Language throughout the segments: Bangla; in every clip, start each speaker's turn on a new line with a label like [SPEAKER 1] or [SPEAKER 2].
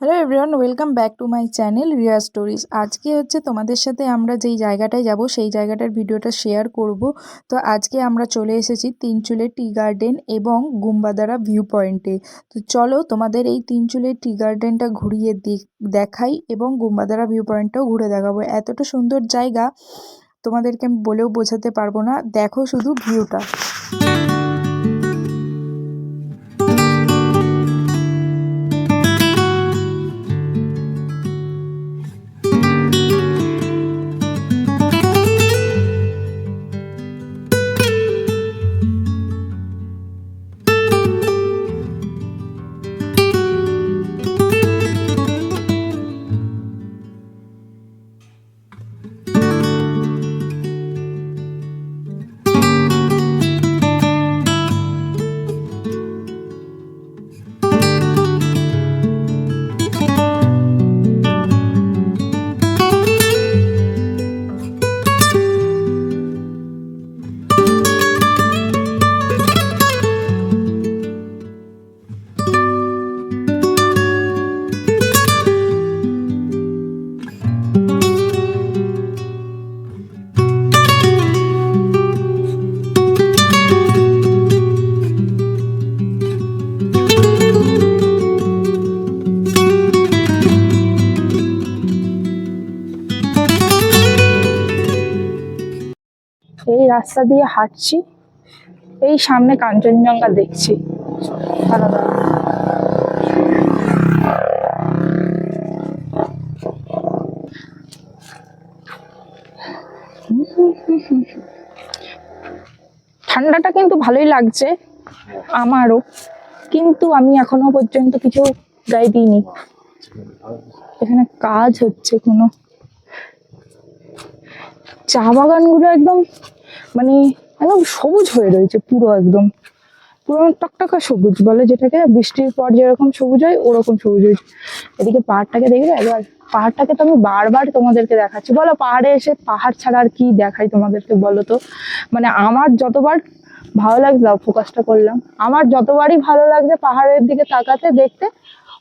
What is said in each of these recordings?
[SPEAKER 1] Hello everyone, welcome back to my channel Riya stories. আজকে হচ্ছে তোমাদের সাথে আমরা যেই জায়গাটায় যাব সেই জায়গাটার ভিডিওটা শেয়ার করব। তো আজকে আমরা চলে এসেছি তিনচুলের টি গার্ডেন এবং গুম্বাদারা ভিউ পয়েন্টে। তো চলো তোমাদের এই তিনচুলের টি গার্ডেনটা ঘুরিয়ে দেখাই এবং গুম্বাদারা ভিউ পয়েন্টটাও ঘুরে দেখাবো। এতটা সুন্দর জায়গা তোমাদেরকে আমি বলেও বোঝাতে পারবো না। দেখো শুধু ভিউটা। এই রাস্তা দিয়ে হাঁটছি, এই সামনে কাঞ্চনজঙ্ঘা দেখছি। ঠান্ডাটা কিন্তু ভালোই লাগছে আমারও, কিন্তু আমি এখনো পর্যন্ত কিছু গায়ে দিইনি। এখানে কাজ হচ্ছে, কোনো চা বাগানগুলো একদম মানে একদম সবুজ হয়ে রয়েছে, পুরো একদম পুরো টকটকা সবুজ বলে যেটাকে, বৃষ্টির পর যেরকম সবুজ হয় ওরকম সবুজ হয়েছে। এদিকে পাহাড়টাকে দেখবে একবার, পাহাড়টাকে তো আমি বারবার তোমাদেরকে দেখাচ্ছি। বলো পাহাড়ে এসে পাহাড় ছাড়া আর কি দেখাই তোমাদেরকে, বলো তো। মানে আমার যতবার ভালো লাগছে, ফোকাসটা করলাম, আমার যতবারই ভালো লাগছে পাহাড়ের দিকে তাকাতে দেখতে,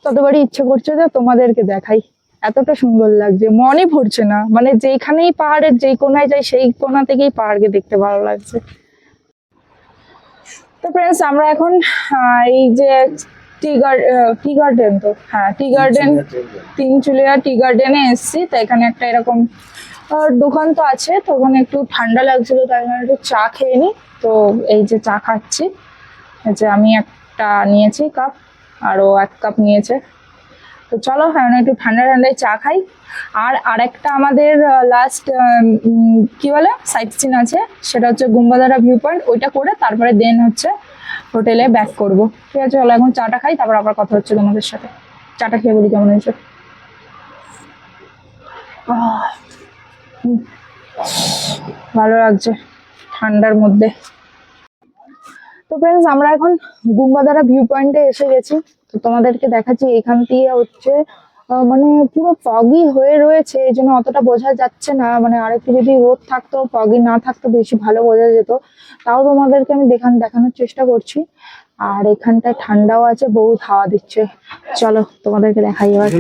[SPEAKER 1] ততবারই ইচ্ছে করছে যে তোমাদেরকে দেখাই। এতটা সুন্দর লাগছে, মনই ভরছে না। মানে যেখানেই পাহাড়ের যেই কোনায় যাই সেই কোনা থেকেই পাহাড়কে দেখতে ভালো লাগছে। তো ফ্রেন্ডস, আমরা এখন এই যে টি গার্ডেন, তো হ্যাঁ টি গার্ডেন, তিনচুলিয়া টি গার্ডেনে এসেছি। তো এখানে একটা এরকম দোকান তো আছে, তো ওখানে একটু ঠান্ডা লাগছিল, তাই জন্য একটু চা খেয়ে নি। তো এই যে চা খাচ্ছি, যে আমি একটা নিয়েছি কাপ, আরও এক কাপ নিয়েছে। তো চলো এখন একটু ঠান্ডা ঠান্ডায় চা খাই। আর আরেকটা আমাদের লাস্ট কি বলে সাইট সিন আছে, সেটা হচ্ছে গুম্বাদারা ভিউ পয়েন্ট। ওইটা করে তারপরে দেন হচ্ছে হোটেলে ব্যাক করব। ঠিক আছে, চলো এখন চাটা খাই, তারপর আবার কথা হচ্ছে তোমাদের সাথে। চাটা খেয়ে বলি কেমন হয়েছে। ভালো লাগছে ঠান্ডার মধ্যে। তো ফ্রেন্ডস, আমরা এখন গুম্বাদারা ভিউ পয়েন্টে এসে গেছি। তো তোমাদেরকে দেখাচ্ছি, এখান থেকে হচ্ছে মানে পুরো ফগি হয়ে রয়েছে, এই জন্য অতটা বোঝা যাচ্ছে না। মানে আরেকটু যদি রোদ থাকতো, ফগি না থাকতো, বেশি ভালো বোঝা যেত। তাও তোমাদেরকে আমি দেখানোর চেষ্টা করছি। আর এখানটায় ঠান্ডাও আছে, বহুত হাওয়া দিচ্ছে। চলো তোমাদেরকে দেখাই এবার।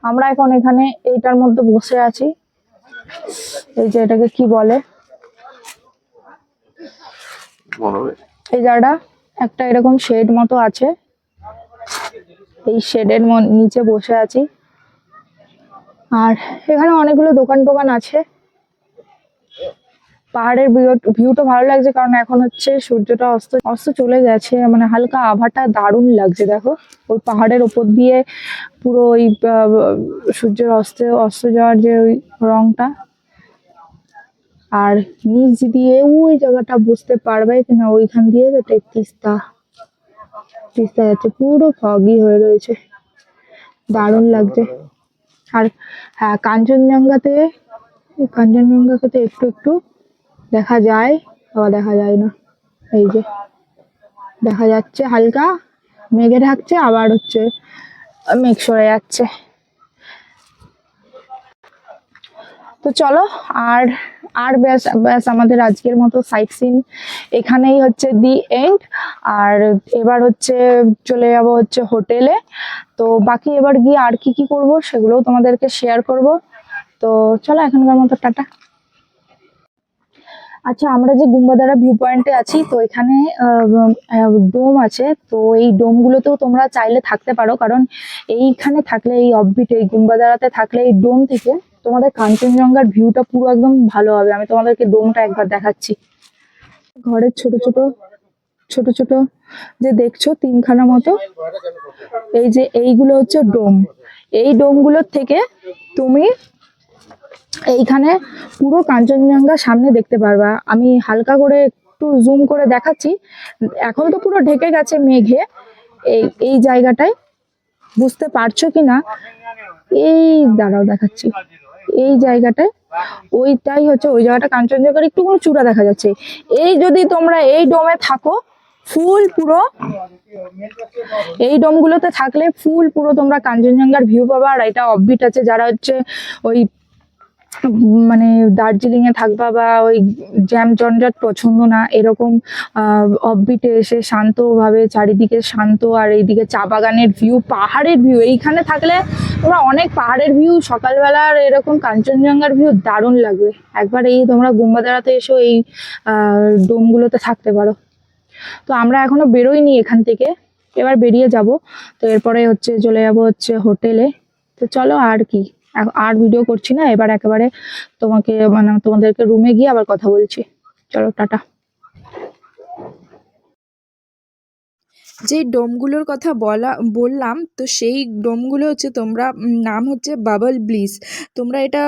[SPEAKER 1] আমরা এখন এখানে এইটার মধ্যে বসে আছি, এই যে এটাকে কি বলে, এই জায়গাটা একটা এরকম শেড মতো আছে, এই শেডের নিচে বসে আছি। আর এখানে অনেকগুলো দোকান টোকান আছে। পাহাড়ের ভিউটা ভালো লাগছে, কারণ এখন হচ্ছে সূর্যটা অস্ত চলে গেছে। মানে হালকা আভাটা দারুণ লাগছে। দেখো ওই পাহাড়ের ওপর দিয়ে পুরো ওই সূর্যের অস্ত যাওয়ার যে ওই রংটা, আর নিচ দিয়ে ওই জায়গাটা বুঝতে পারবে কিনা, ওইখান দিয়ে তিস্তা যাচ্ছে, পুরো ফগি হয়ে রয়েছে, দারুণ লাগছে। আর হ্যাঁ, কাঞ্চনজঙ্ঘাকে একটু একটু দেখা যায়, আবার দেখা যায় না। এই যে দেখা যাচ্ছে হালকা মেঘে ঢাকছে, আবার হচ্ছে মেঘ সরে যাচ্ছে। তো চলো, আর আর ব্যাস ব্যাস আমাদের আজকের মতো সাইট সিন এখানেই হচ্ছে দি এন্ড। আর এবার হচ্ছে চলে যাব হচ্ছে হোটেলে। তো বাকি এবার গিয়ে আর কি কি করব সেগুলোও তোমাদেরকে শেয়ার করব। তো চলো এখনকার মতো টাটা। আচ্ছা, আমরা যে গুম্বাদারা ভিউ পয়েন্টে আছি, তো এখানে ডোম আছে। তো এই ডোমগুলোতেও তোমরা চাইলে থাকতে পারো, কারণ এইখানে থাকলে, এই অফবিটে এই গুম্বাদারাতে থাকলে এই ডোম থেকে তোমাদের কাঞ্চনজঙ্ঘার ভিউটা পুরো একদম ভালো হবে। আমি তোমাদেরকে ডোমটা একবার দেখাচ্ছি। ঘরের ছোট ছোট ছোট ছোট যে দেখছো তিনখানা মতো, এই যে এইগুলো হচ্ছে ডোম। এই ডোমগুলোর থেকে তুমি এইখানে পুরো কাঞ্চনজঙ্ঘা সামনে দেখতে পারবা। আমি হালকা করে একটু জুম করে দেখাচ্ছি। এখন তো পুরো ঢেকে গেছে মেঘে। এই এই জায়গাটায় বুঝতে পারছো কিনা, এই দাঁড়াও দেখাচ্ছি। এই জায়গাটায়, ওইটাই হচ্ছে ওই জায়গাটা কাঞ্চনজঙ্ঘার একটু কোনো চূড়া দেখা যাচ্ছে। এই যদি তোমরা এই ডোমে থাকো, ফুল পুরো এই ডোমগুলোতে থাকলে ফুল পুরো তোমরা কাঞ্চনজঙ্ঘার ভিউ পাবা। আর এটা অফবিট আছে, যারা হচ্ছে ওই মানে দার্জিলিং এ থাকবা বা ওই জ্যাম জঞ্জাট পছন্দ না, এরকম অফবিটে এসে শান্তভাবে, চারিদিকে শান্ত, আর এইদিকে চা বাগানের ভিউ, পাহাড়ের ভিউ, এইখানে থাকলে তোমরা অনেক পাহাড়ের ভিউ, সকালবেলার এরকম কাঞ্চনজঙ্ঘার ভিউ দারুণ লাগবে। একবার এই তোমরা গুম্বাদারাতে এসেও এই ডোমগুলোতে থাকতে পারো। তো আমরা এখনো বেরোইনি এখান থেকে, এবার বেরিয়ে যাব। তো এরপরে হচ্ছে চলে যাব হচ্ছে হোটেলে। তো চলো, আর কি, আর ভিডিও করছি না, এবার একেবারে তোমাকে মানে তোমাদেরকে রুমে গিয়ে আবার কথা বলছি। চলো টাটা।
[SPEAKER 2] যে ডোমগুলোর কথা বললাম, তো সেই ডোমগুলো হচ্ছে তোমরা নাম হচ্ছে বাবল ব্লিস। তোমরা এটা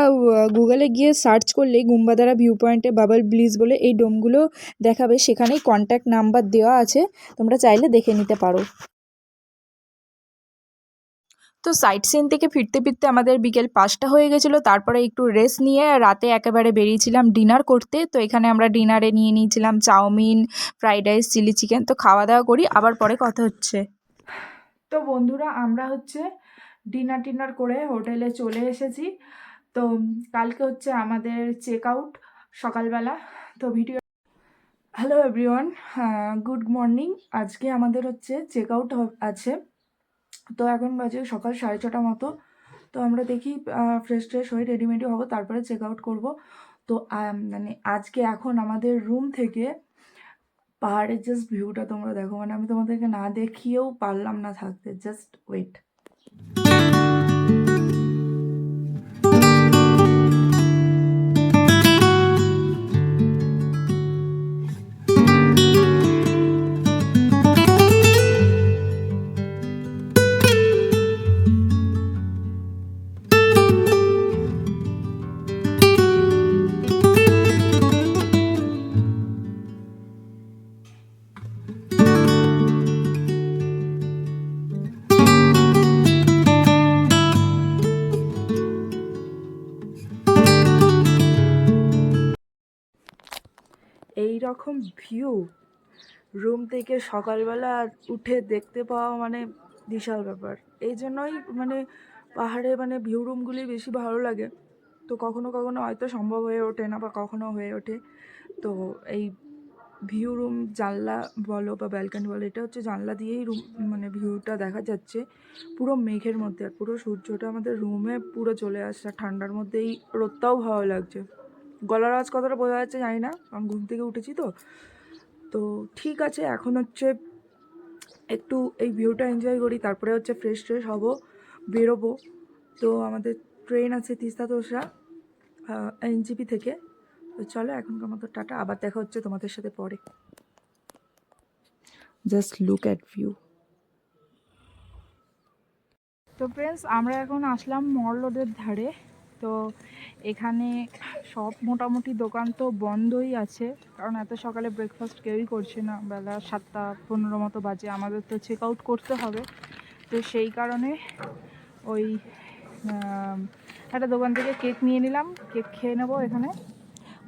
[SPEAKER 2] গুগলে গিয়ে সার্চ করলেই গুম্বাদারা ভিউ পয়েন্টে বাবল ব্লিস বলে এই ডোমগুলো দেখাবে। সেখানেই কন্ট্যাক্ট নাম্বার দেওয়া আছে, তোমরা চাইলে দেখে নিতে পারো। তো সাইট সিন থেকে ফিরতে ফিরতে আমাদের বিকেল 5টা হয়ে গেছিলো। তারপরে একটু রেস্ট নিয়ে রাতে একেবারে বেরিয়েছিলাম ডিনার করতে। তো এখানে আমরা ডিনারে নিয়ে নিয়েছিলাম chow mein, fried rice, chilli chicken. তো খাওয়া দাওয়া করি, আবার পরে কথা হচ্ছে।
[SPEAKER 1] তো বন্ধুরা, আমরা হচ্ছে ডিনার করে হোটেলে চলে এসেছি। তো কালকে হচ্ছে আমাদের চেক আউট সকালবেলা। তো video, hello everyone, good morning. আজকে আমাদের হচ্ছে চেক আউট আছে। তো এখন বাজে সকাল 6:30 মতো। তো আমরা দেখি ফ্রেশ হয়ে রেডিমেডি হবো, তারপরে চেক আউট করবো। তো মানে আজকে এখন আমাদের রুম থেকে পাহাড়ের জাস্ট ভিউটা তোমরা দেখো, মানে আমি তোমাদেরকে না দেখিয়েও পারলাম না থাকতে। Just wait. এই রকম ভিউ রুম থেকে সকালবেলা উঠে দেখতে পাওয়া মানে বিশাল ব্যাপার। এই জন্যই মানে পাহাড়ে মানে ভিউ রুমগুলি বেশি ভালো লাগে। তো কখনো কখনো হয়তো সম্ভব হয়ে ওঠে না, বা কখনো হয়ে ওঠে। তো এই ভিউ রুম, জানলা বলো বা ব্যালকনি বলো, এটা হচ্ছে জানলা দিয়েই রুম মানে ভিউটা দেখা যাচ্ছে পুরো মেঘের মধ্যে। আর পুরো সূর্যটা আমাদের রুমে পুরো চলে আসছে। ঠান্ডার মধ্যেই রোদটাও ভালো লাগছে। গলার আওয়াজ কতটা বোঝা যাচ্ছে জানি না, আমি ঘুম থেকে উঠেছি তো। তো ঠিক আছে, এখন হচ্ছে একটু এই ভিউটা এনজয় করি, তারপরে হচ্ছে ফ্রেশ হবো, বেরোবো। তো আমাদের ট্রেন আছে তিস্তা তোষরা এনজিপি থেকে। তো চলো এখনকার মতো টাটা, আবার দেখা হচ্ছে তোমাদের সাথে পরে। Just look at view. তো ফ্রেন্ডস, আমরা এখন আসলাম মল রোডের ধারে। তো এখানে সব মোটামুটি দোকান তো বন্ধই আছে, কারণ এত সকালে ব্রেকফাস্ট কেউই করছে না। বেলা 7:15 মতো বাজে, আমাদের তো চেক আউট করতে হবে। তো সেই কারণে ওই একটা দোকান থেকে কেক নিয়ে নিলাম, কেক খেয়ে নেবো এখানে।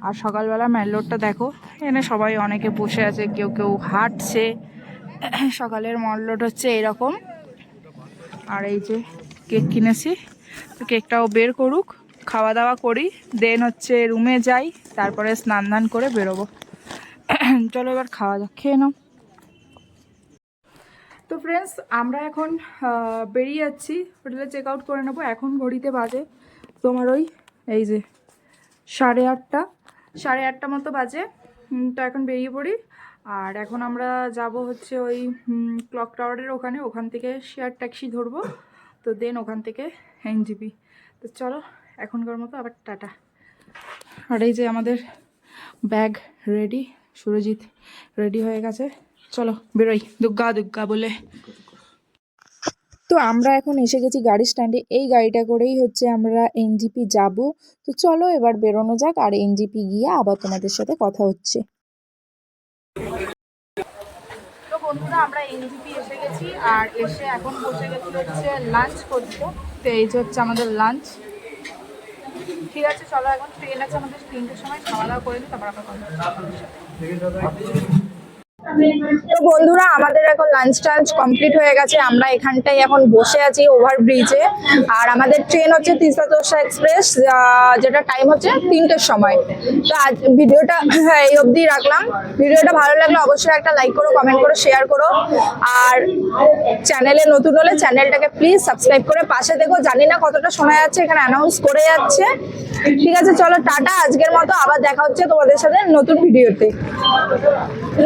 [SPEAKER 1] আর সকালবেলা মেন রোডটা দেখো, এখানে সবাই অনেকে বসে আছে, কেউ কেউ হাঁটছে। সকালের মল রোড হচ্ছে এরকম। আর এই যে কেক কিনেছি, তো কেকটাও বের করুক, খাওয়া দাওয়া করি, দেন হচ্ছে রুমে যাই, তারপরে স্নান ধান করে বেরোবো। চলো এবার খাওয়া দাওয়া খেয়ে নাও। তো ফ্রেন্ডস, আমরা এখন বেরিয়ে যাচ্ছি, হোটেলে চেক আউট করে নেবো। এখন ঘড়িতে বাজে তোমার ওই এই যে 8:30 মতো বাজে। তো এখন বেরিয়ে পড়ি। আর এখন আমরা যাব হচ্ছে ওই ক্লক টাওয়ারের ওখান থেকে শেয়ার ট্যাক্সি ধরবো। তো দেন ওখান থেকে এনজিপি। তো চলো এখনকার মতো আবার টাটা। আর এই যে আমাদের ব্যাগ রেডি, সুরজিৎ রেডি হয়ে গেছে, চলো বেরোই দুগ্গা দুগ্গা বলে।
[SPEAKER 2] তো আমরা এখন এসে গেছি গাড়ি স্ট্যান্ডে। এই গাড়িটা করেই হচ্ছে আমরা এনজিপি যাব। তো চলো এবার বেরোনো যাক, আর এনজিপি গিয়ে আবার তোমাদের সাথে কথা হচ্ছে।
[SPEAKER 1] তো বন্ধুরা, আমরা এনজিপি এসে গেছি, আর এসে এখন বসে গেছি হচ্ছে লাঞ্চ করতে। তো এই যে হচ্ছে আমাদের লাঞ্চ। ঠিক আছে, চলো এখন ট্রেন আছে আমাদের 3টের সময়, খাওয়া দাওয়া করে নিই, তারপর আবার কথা হচ্ছে। তো বন্ধুরা, আমাদের এখন লাঞ্চ টাঞ্চ কমপ্লিট হয়ে গেছে। আমরা এখানটায় এখন বসে আছি ওভারব্রিজে। আর আমাদের ট্রেন হচ্ছে তিস্তা তোর্ষা এক্সপ্রেস, যেটা টাইম হচ্ছে 3টের সময়। তো আজ ভিডিওটা এই অবধি রাখলাম। ভিডিওটা ভালো লাগলে অবশ্যই একটা লাইক করো, কমেন্ট করো, শেয়ার করো। আর চ্যানেলে নতুন হলে চ্যানেলটাকে প্লিজ সাবস্ক্রাইব করে পাশে দেখো। জানি না কতটা শোনা যাচ্ছে, এখানে অ্যানাউন্স করে যাচ্ছে। ঠিক আছে, চলো টাটা আজকের মতো, আবার দেখা হচ্ছে তোমাদের সাথে নতুন ভিডিওতে।